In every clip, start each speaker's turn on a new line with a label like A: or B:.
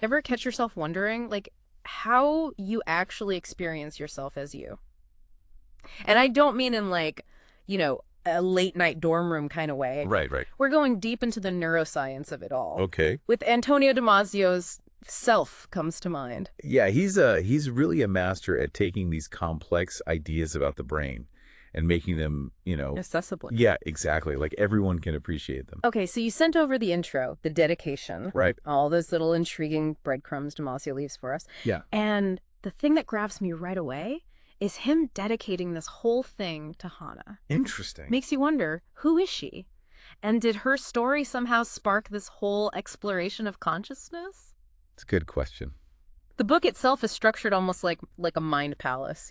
A: Ever catch yourself wondering, like, how you actually experience yourself as you? And I don't mean in like, a late night dorm room kind of way.
B: Right, right.
A: We're going deep into the neuroscience of it all.
B: Okay.
A: With Antonio Damasio's Self comes to mind.
B: Yeah, he's really a master at taking these complex ideas about the brain and making them,
A: Accessible.
B: yeah, exactly. Like everyone can appreciate them.
A: Okay, so you sent over the intro, the dedication.
B: Right.
A: All those little intriguing breadcrumbs Damasio leaves for us.
B: Yeah.
A: And the thing that grabs me right away is him dedicating this whole thing to Hannah.
B: Interesting.
A: Makes you wonder, who is she? And did her story somehow spark this whole exploration of consciousness?
B: It's a good question.
A: The book itself is structured almost like a mind palace,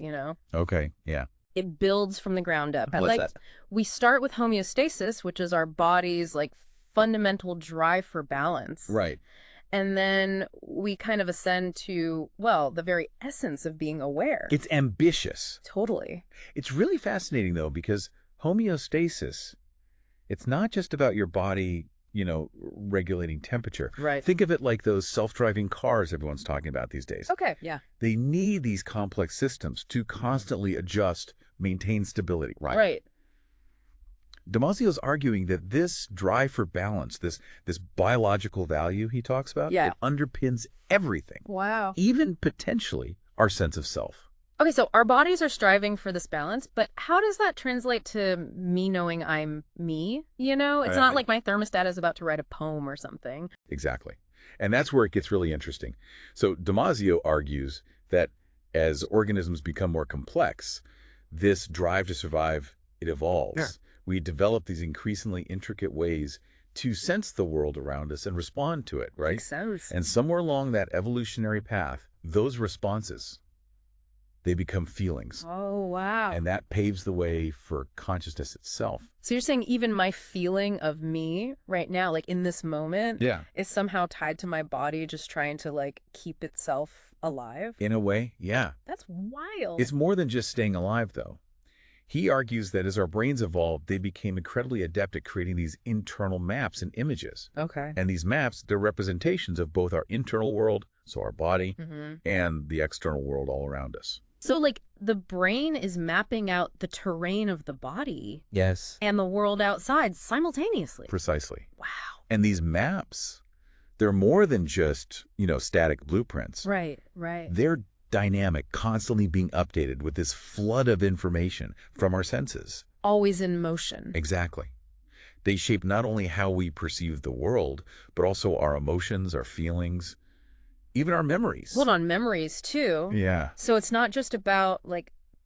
B: Okay, yeah.
A: It builds from the ground up.
B: What's that?
A: We start with homeostasis, which is our body's fundamental drive for balance.
B: Right.
A: And then we kind of ascend to, well, the very essence of being aware.
B: It's ambitious.
A: Totally.
B: It's really fascinating, though, because homeostasis, it's not just about your body, regulating temperature.
A: Right.
B: Think of it like those self-driving cars everyone's talking about these days.
A: Okay, yeah.
B: They need these complex systems to constantly adjust, maintain stability.
A: Right.
B: Damasio's arguing that this drive for balance, this biological value he talks about,
A: Yeah.
B: it underpins everything,
A: Wow.
B: even potentially our sense of self.
A: Okay, so our bodies are striving for this balance, but how does that translate to me knowing I'm me? It's not like my thermostat is about to write a poem or something.
B: Exactly. And that's where it gets really interesting. So Damasio argues that as organisms become more complex, this drive to survive, it evolves.
C: Yeah.
B: We develop these increasingly intricate ways to sense the world around us and respond to it, right?
A: Makes sense.
B: And somewhere along that evolutionary path, those responses, they become feelings.
A: Oh, wow.
B: And that paves the way for consciousness itself.
A: So you're saying even my feeling of me right now, like in this moment,
B: Yeah.
A: is somehow tied to my body just trying to keep itself alive?
B: In a way, yeah.
A: That's wild.
B: It's more than just staying alive, though. He argues that as our brains evolved, they became incredibly adept at creating these internal maps and images.
A: Okay.
B: And these maps, they're representations of both our internal world, so our body,
A: Mm-hmm.
B: and the external world all around us.
A: So the brain is mapping out the terrain of the body
B: Yes.
A: and the world outside simultaneously.
B: Precisely.
A: Wow.
B: And these maps, they're more than just, static blueprints.
A: Right, right.
B: They're dynamic, constantly being updated with this flood of information from our senses.
A: Always in motion.
B: Exactly. They shape not only how we perceive the world, but also our emotions, our feelings, even our memories.
A: Hold on, memories too.
B: Yeah.
A: So it's not just about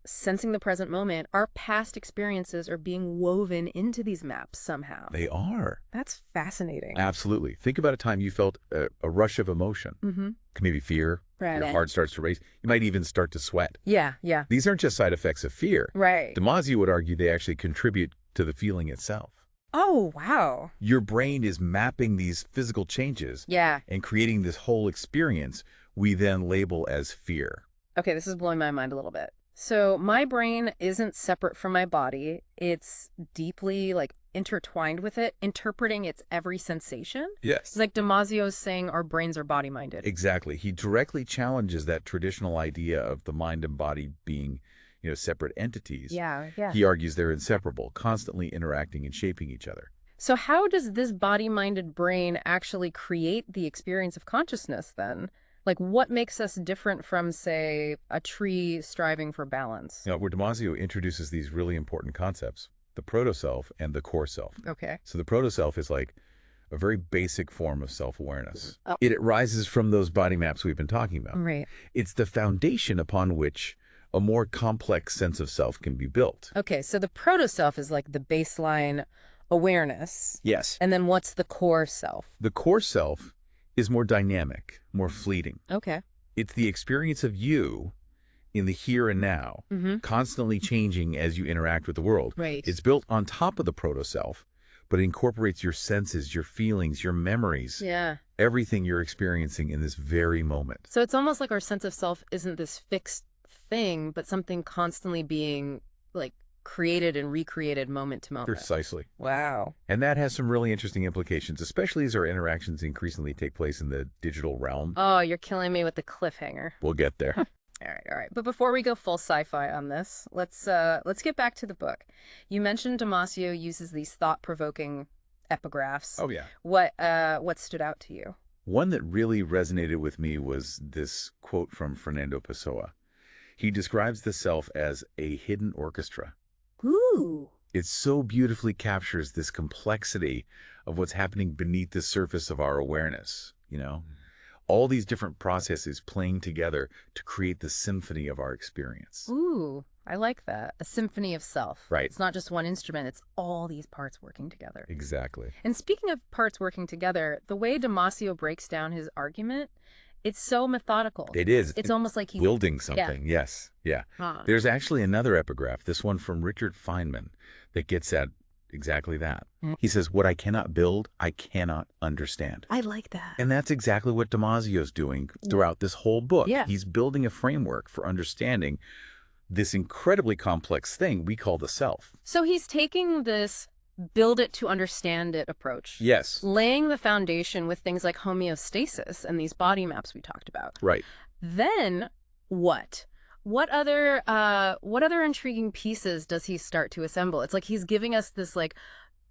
A: sensing the present moment. Our past experiences are being woven into these maps somehow.
B: They are.
A: That's fascinating.
B: Absolutely. Think about a time you felt a rush of emotion.
A: Mm-hmm.
B: Maybe fear.
A: Right.
B: Your heart starts to race. You might even start to sweat.
A: Yeah, yeah.
B: These aren't just side effects of fear.
A: Right.
B: Damasio would argue they actually contribute to the feeling itself.
A: Oh, wow.
B: Your brain is mapping these physical changes
A: Yeah.
B: and creating this whole experience we then label as fear.
A: Okay, this is blowing my mind a little bit. So my brain isn't separate from my body. It's deeply intertwined with it, interpreting its every sensation.
B: Yes.
A: It's like Damasio's saying our brains are body-minded.
B: Exactly. He directly challenges that traditional idea of the mind and body being, separate entities.
A: Yeah, yeah.
B: He argues they're inseparable, constantly interacting and shaping each other.
A: So how does this body-minded brain actually create the experience of consciousness then? What makes us different from, say, a tree striving for balance?
B: Where Damasio introduces these really important concepts, the proto-self and the core self.
A: Okay.
B: So the proto-self is a very basic form of self-awareness.
A: Oh.
B: It rises from those body maps we've been talking about.
A: Right.
B: It's the foundation upon which a more complex sense of self can be built.
A: Okay, so the proto-self is the baseline awareness.
B: Yes.
A: And then what's the core self?
B: The core self is more dynamic, more fleeting.
A: Okay.
B: It's the experience of you in the here and now,
A: Mm-hmm.
B: constantly changing as you interact with the world.
A: Right.
B: It's built on top of the proto-self, but it incorporates your senses, your feelings, your memories,
A: Yeah.
B: everything you're experiencing in this very moment.
A: So it's almost like our sense of self isn't this fixed thing, but something constantly being created and recreated moment to moment.
B: Precisely.
A: Wow.
B: And that has some really interesting implications, especially as our interactions increasingly take place in the digital realm.
A: Oh, you're killing me with the cliffhanger.
B: We'll get there.
A: All right. But before we go full sci-fi on this, let's get back to the book. You mentioned Damasio uses these thought-provoking epigraphs.
B: Oh, yeah.
A: What stood out to you?
B: One that really resonated with me was this quote from Fernando Pessoa. He describes the self as a hidden orchestra.
A: Ooh.
B: It so beautifully captures this complexity of what's happening beneath the surface of our awareness, you know? All these different processes playing together to create the symphony of our experience.
A: Ooh, I like that. A symphony of self.
B: Right.
A: It's not just one instrument, it's all these parts working together.
B: Exactly.
A: And speaking of parts working together, the way Damasio breaks down his argument, it's so methodical.
B: It is.
A: It's almost like he's
B: building something.
A: Yeah.
B: Yes. Yeah.
A: Huh.
B: There's actually another epigraph, this one from Richard Feynman, that gets at exactly that. He says, what I cannot build, I cannot understand.
A: I like that.
B: And that's exactly what Damasio's doing throughout this whole book.
A: Yeah.
B: He's building a framework for understanding this incredibly complex thing we call the self.
A: So he's taking this build it to understand it approach.
B: Yes.
A: Laying the foundation with things like homeostasis and these body maps we talked about.
B: Right.
A: Then what? What other intriguing pieces does he start to assemble? It's like he's giving us this like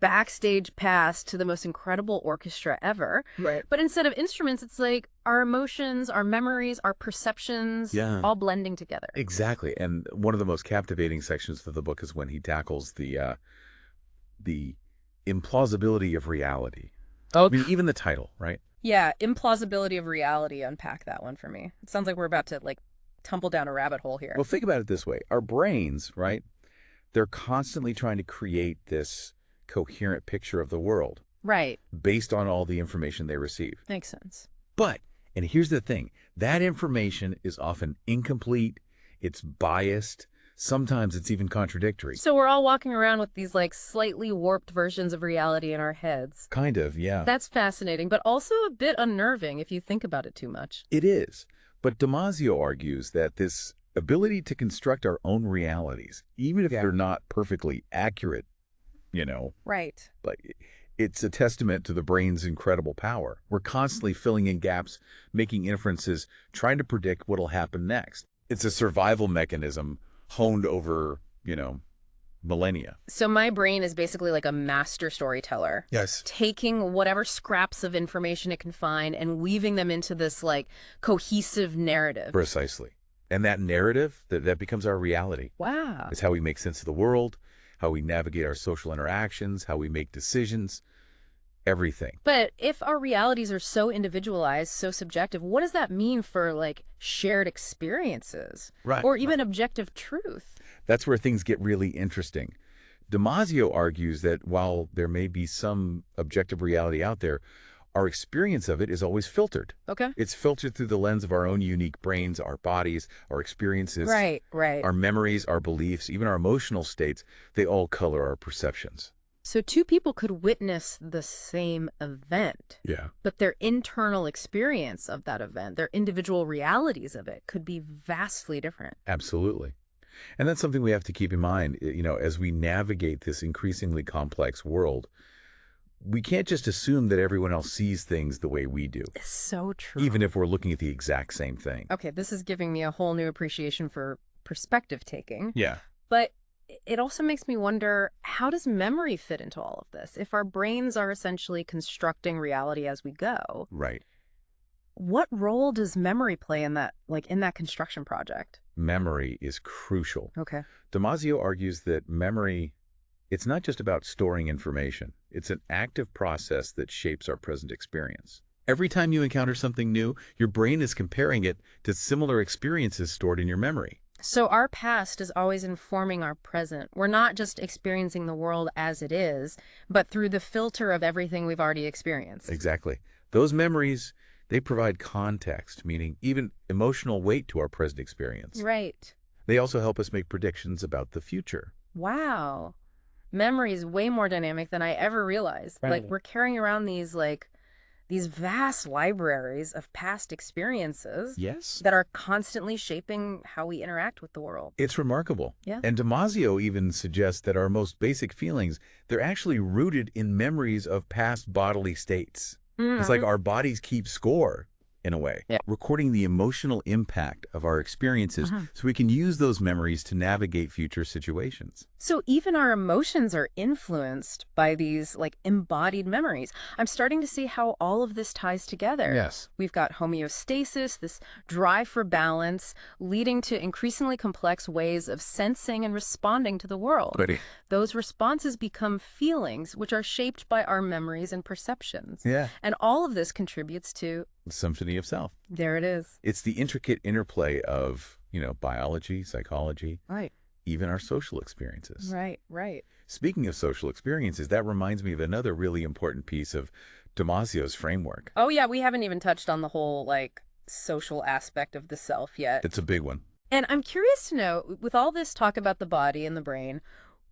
A: backstage pass to the most incredible orchestra ever.
B: Right.
A: But instead of instruments, it's like our emotions, our memories, our perceptions, all blending together.
B: Exactly. And one of the most captivating sections of the book is when he tackles the implausibility of reality.
A: Oh,
B: I mean, even the title, right?
A: Yeah, implausibility of reality. Unpack that one for me. It sounds like we're about to like tumble down a rabbit hole here.
B: Well, think about it this way. Our brains, right? They're constantly trying to create this coherent picture of the world.
A: Right.
B: Based on all the information they receive.
A: Makes sense.
B: But, and here's the thing, that information is often incomplete, it's biased, sometimes it's even contradictory.
A: So we're all walking around with these like slightly warped versions of reality in our heads.
B: Kind of, yeah.
A: That's fascinating, but also a bit unnerving if you think about it too much.
B: It is. But Damasio argues that this ability to construct our own realities, even if they're not perfectly accurate, you know.
A: Right.
B: Like, it's a testament to the brain's incredible power. We're constantly filling in gaps, making inferences, trying to predict what'll happen next. It's a survival mechanism honed over, you know, millennia.
A: So my brain is basically like a master storyteller.
B: Yes.
A: Taking whatever scraps of information it can find and weaving them into this like cohesive narrative.
B: Precisely. And that narrative, that becomes our reality.
A: Wow.
B: It's how we make sense of the world, how we navigate our social interactions, how we make decisions, everything.
A: But if our realities are so individualized, so subjective, what does that mean for like shared experiences?
B: Right.
A: Or even objective truth?
B: That's where things get really interesting. Damasio argues that while there may be some objective reality out there, our experience of it is always filtered.
A: Okay.
B: It's filtered through the lens of our own unique brains, our bodies, our experiences.
A: Right, right.
B: Our memories, our beliefs, even our emotional states, they all color our perceptions.
A: So two people could witness the same event.
B: Yeah.
A: But their internal experience of that event, their individual realities of it could be vastly different.
B: Absolutely. And that's something we have to keep in mind, you know, as we navigate this increasingly complex world. We can't just assume that everyone else sees things the way we do.
A: It's so true.
B: Even if we're looking at the exact same thing.
A: Okay, this is giving me a whole new appreciation for perspective taking.
B: Yeah.
A: But it also makes me wonder, how does memory fit into all of this? If our brains are essentially constructing reality as we go. Right. What role does memory play in that, in that construction project?
B: Memory is crucial.
A: Okay.
B: Damasio argues that memory, it's not just about storing information. It's an active process that shapes our present experience. Every time you encounter something new, your brain is comparing it to similar experiences stored in your memory.
A: So our past is always informing our present. We're not just experiencing the world as it is, but through the filter of everything we've already experienced.
B: Exactly. Those memories, they provide context, meaning even emotional weight to our present experience.
A: Right.
B: They also help us make predictions about the future.
A: Wow. Memory is way more dynamic than I ever realized.
B: Right.
A: Like, we're carrying around these, these vast libraries of past experiences
B: Yes.
A: that are constantly shaping how we interact with the world.
B: It's remarkable.
A: Yeah.
B: And Damasio even suggests that our most basic feelings, they're actually rooted in memories of past bodily states. It's like our bodies keep score, in a way, recording the emotional impact of our experiences so we can use those memories to navigate future situations.
A: So even our emotions are influenced by these like embodied memories. I'm starting to see how all of this ties together.
B: Yes.
A: We've got homeostasis, this drive for balance, leading to increasingly complex ways of sensing and responding to the world. Those responses become feelings, which are shaped by our memories and perceptions.
B: Yeah.
A: And all of this contributes to
B: The Symphony of Self.
A: There it is.
B: It's the intricate interplay of, biology, psychology,
A: Right.
B: even our social experiences.
A: Right.
B: Speaking of social experiences, that reminds me of another really important piece of Damasio's framework.
A: Oh, yeah, we haven't even touched on the whole, like, social aspect of the self yet.
B: It's a big one.
A: And I'm curious to know, with all this talk about the body and the brain,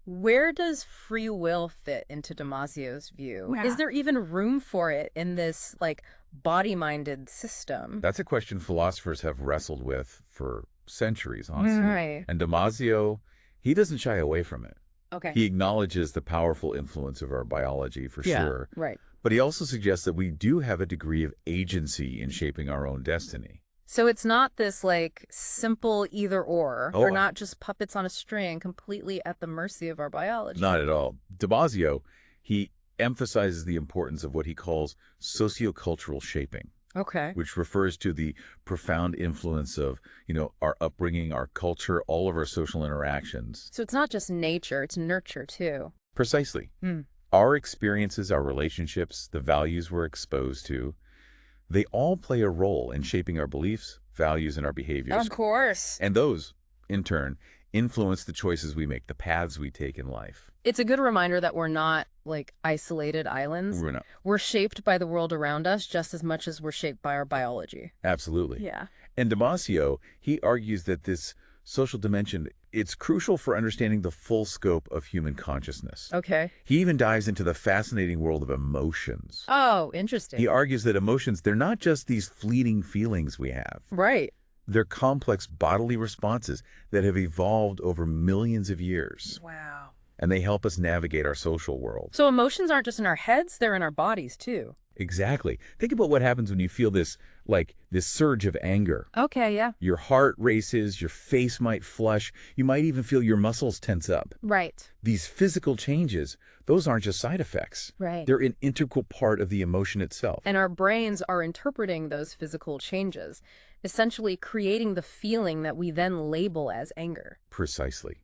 A: where does free will fit into Damasio's view?
C: Yeah.
A: Is there even room for it in this, like, body-minded system?
B: That's a question philosophers have wrestled with for centuries, honestly.
A: Right.
B: And Damasio, he doesn't shy away from it.
A: Okay.
B: He acknowledges the powerful influence of our biology for sure.
A: Right.
B: But he also suggests that we do have a degree of agency in shaping our own destiny.
A: So it's not this, like, simple either-or.
B: Oh,
A: We're not just puppets on a string completely at the mercy of our biology.
B: Not at all. Damasio, he emphasizes the importance of what he calls sociocultural shaping,
A: Okay.
B: which refers to the profound influence of, our upbringing, our culture, all of our social interactions.
A: So it's not just nature, it's nurture, too.
B: Precisely. Our experiences, our relationships, the values we're exposed to, they all play a role in shaping our beliefs, values, and our behaviors.
A: Of course.
B: And those, in turn, influence the choices we make, the paths we take in life.
A: It's a good reminder that we're not, like, isolated islands.
B: We're not.
A: We're shaped by the world around us just as much as we're shaped by our biology.
B: Absolutely.
A: Yeah.
B: And Damasio, he argues that this social dimension, it's crucial for understanding the full scope of human consciousness.
A: Okay.
B: He even dives into the fascinating world of emotions.
A: Oh, interesting.
B: He argues that emotions, they're not just these fleeting feelings we have.
A: Right.
B: They're complex bodily responses that have evolved over millions of years.
A: Wow.
B: And they help us navigate our social world.
A: So emotions aren't just in our heads, they're in our bodies, too.
B: Exactly. Think about what happens when you feel this surge of anger.
A: Okay, yeah.
B: Your heart races, your face might flush, you might even feel your muscles tense up.
A: Right.
B: These physical changes, those aren't just side effects.
A: Right.
B: They're an integral part of the emotion itself.
A: And our brains are interpreting those physical changes, essentially creating the feeling that we then label as anger.
B: Precisely.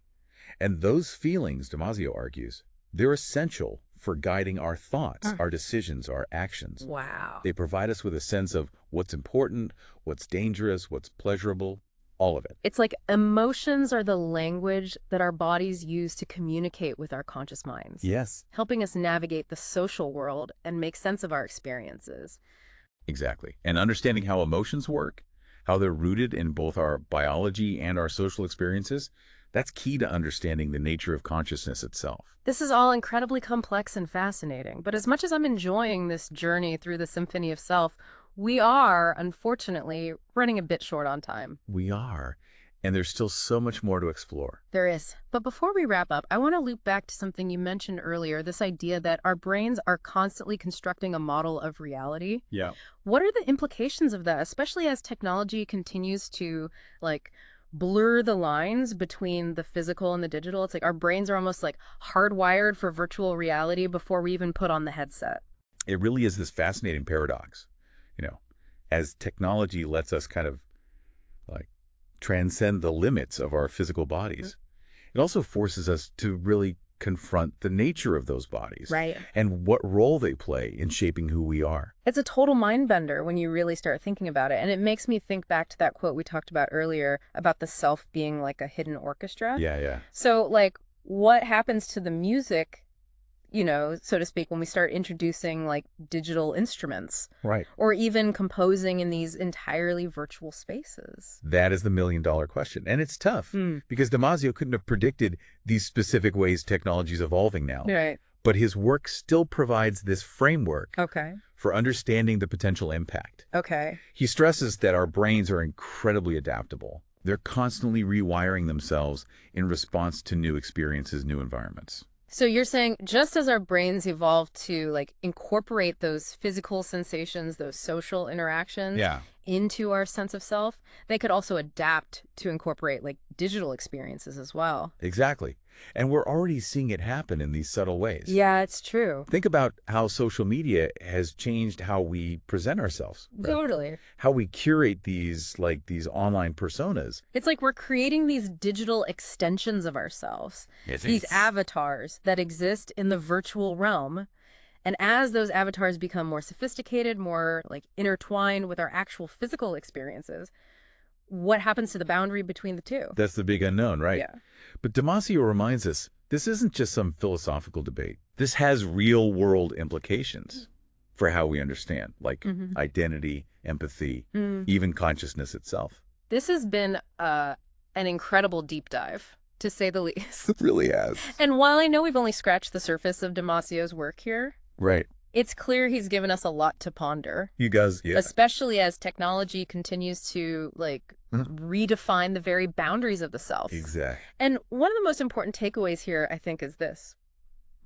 B: And those feelings, Damasio argues, they're essential for guiding our thoughts, our decisions, our actions.
A: Wow.
B: They provide us with a sense of what's important, what's dangerous, what's pleasurable, all of it.
A: It's like emotions are the language that our bodies use to communicate with our conscious minds.
B: Yes.
A: Helping us navigate the social world and make sense of our experiences.
B: Exactly. And understanding how emotions work, how they're rooted in both our biology and our social experiences, that's key to understanding the nature of consciousness itself.
A: This is all incredibly complex and fascinating, but as much as I'm enjoying this journey through the Symphony of Self, we are, unfortunately, running a bit short on time.
B: We are. And there's still so much more to explore.
A: There is. But before we wrap up, I want to loop back to something you mentioned earlier, this idea that our brains are constantly constructing a model of reality.
B: Yeah.
A: What are the implications of that, especially as technology continues to, blur the lines between the physical and the digital? It's like our brains are almost hardwired for virtual reality before we even put on the headset.
B: It really is this fascinating paradox, as technology lets us kind of transcend the limits of our physical bodies. It also forces us to really confront the nature of those bodies.
A: Right.
B: And what role they play in shaping who we are.
A: It's a total mind bender when you really start thinking about it. And it makes me think back to that quote we talked about earlier about the self being like a hidden orchestra.
B: Yeah.
A: So what happens to the music, so to speak, when we start introducing digital instruments?
B: Right.
A: Or even composing in these entirely virtual spaces?
B: That is the million-dollar question. And it's tough because Damasio couldn't have predicted these specific ways technology is evolving now.
A: Right.
B: but his work still provides this framework
A: Okay.
B: for understanding the potential impact.
A: Okay.
B: He stresses that our brains are incredibly adaptable. They're constantly rewiring themselves in response to new experiences, new environments.
A: So you're saying just as our brains evolved to like incorporate those physical sensations, those social interactions into our sense of self, they could also adapt to incorporate like digital experiences as well.
B: Exactly. And we're already seeing it happen in these subtle ways.
A: Yeah, it's true.
B: Think about how social media has changed how we present ourselves. Right?
A: Totally.
B: How we curate these online personas.
A: It's like we're creating these digital extensions of ourselves, these avatars that exist in the virtual realm. And as those avatars become more sophisticated, more like intertwined with our actual physical experiences, what happens to the boundary between the two?
B: That's the big unknown, right?
A: Yeah.
B: But Damasio reminds us, this isn't just some philosophical debate. This has real-world implications for how we understand, like identity, empathy, even consciousness itself.
A: This has been an incredible deep dive, to say the least.
B: It really has.
A: And while I know we've only scratched the surface of Damasio's work here,
B: right,
A: it's clear he's given us a lot to ponder.
B: He does, yeah.
A: Especially as technology continues to, like, redefine the very boundaries of the self.
B: Exactly.
A: And one of the most important takeaways here, I think, is this.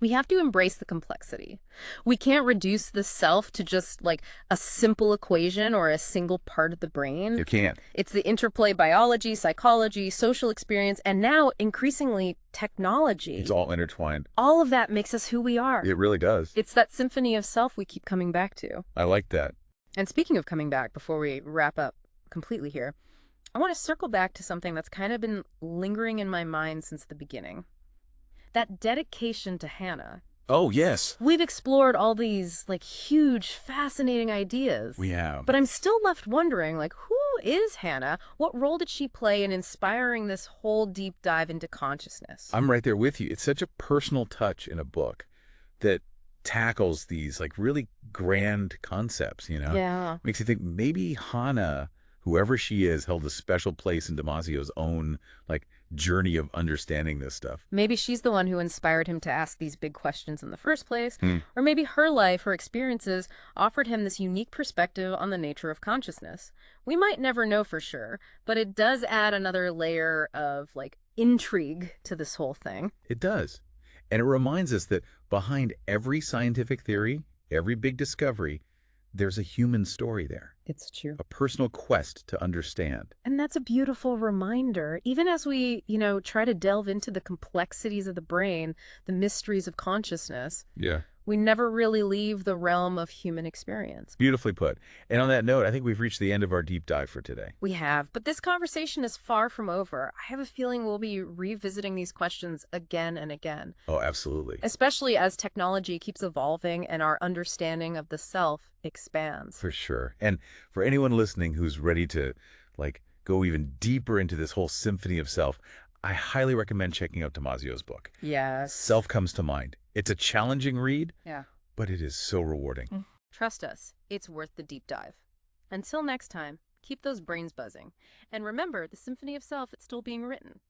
A: We have to embrace the complexity. We can't reduce the self to just, like, a simple equation or a single part of the brain.
B: You can't.
A: It's the interplay biology, psychology, social experience, and now, increasingly, technology.
B: It's all intertwined.
A: All of that makes us who we are.
B: It really does.
A: It's that symphony of self we keep coming back to.
B: I like that.
A: And speaking of coming back, before we wrap up completely here, I want to circle back to something that's kind of been lingering in my mind since the beginning. That dedication to Hannah.
B: Oh, yes.
A: We've explored all these, like, huge, fascinating ideas.
B: We have.
A: But I'm still left wondering, like, who is Hannah? What role did she play in inspiring this whole deep dive into consciousness?
B: I'm right there with you. It's such a personal touch in a book that tackles these, like, really grand concepts, you know?
A: Yeah.
B: Makes you think maybe Hannah, whoever she is, held a special place in Damasio's own, like, journey of understanding this stuff.
A: Maybe she's the one who inspired him to ask these big questions in the first place. Or maybe her life, her experiences, offered him this unique perspective on the nature of consciousness. We might never know for sure, but it does add another layer of, like, intrigue to this whole thing.
B: It does. And it reminds us that behind every scientific theory, every big discovery, there's a human story there.
A: It's true.
B: A personal quest to understand.
A: And that's a beautiful reminder. Even as we, try to delve into the complexities of the brain, the mysteries of consciousness, we never really leave the realm of human experience.
B: Beautifully put. And on that note, I think we've reached the end of our deep dive for today.
A: We have, but this conversation is far from over. I have a feeling we'll be revisiting these questions again and again.
B: Oh, absolutely.
A: Especially as technology keeps evolving and our understanding of the self expands.
B: For sure. And for anyone listening who's ready to, like, go even deeper into this whole symphony of self, I highly recommend checking out Damasio's book.
A: Yes.
B: Self comes to mind. It's a challenging read,
A: yeah,
B: but it is so rewarding.
A: Trust us, it's worth the deep dive. Until next time, keep those brains buzzing. And remember, the Symphony of Self, it's still being written.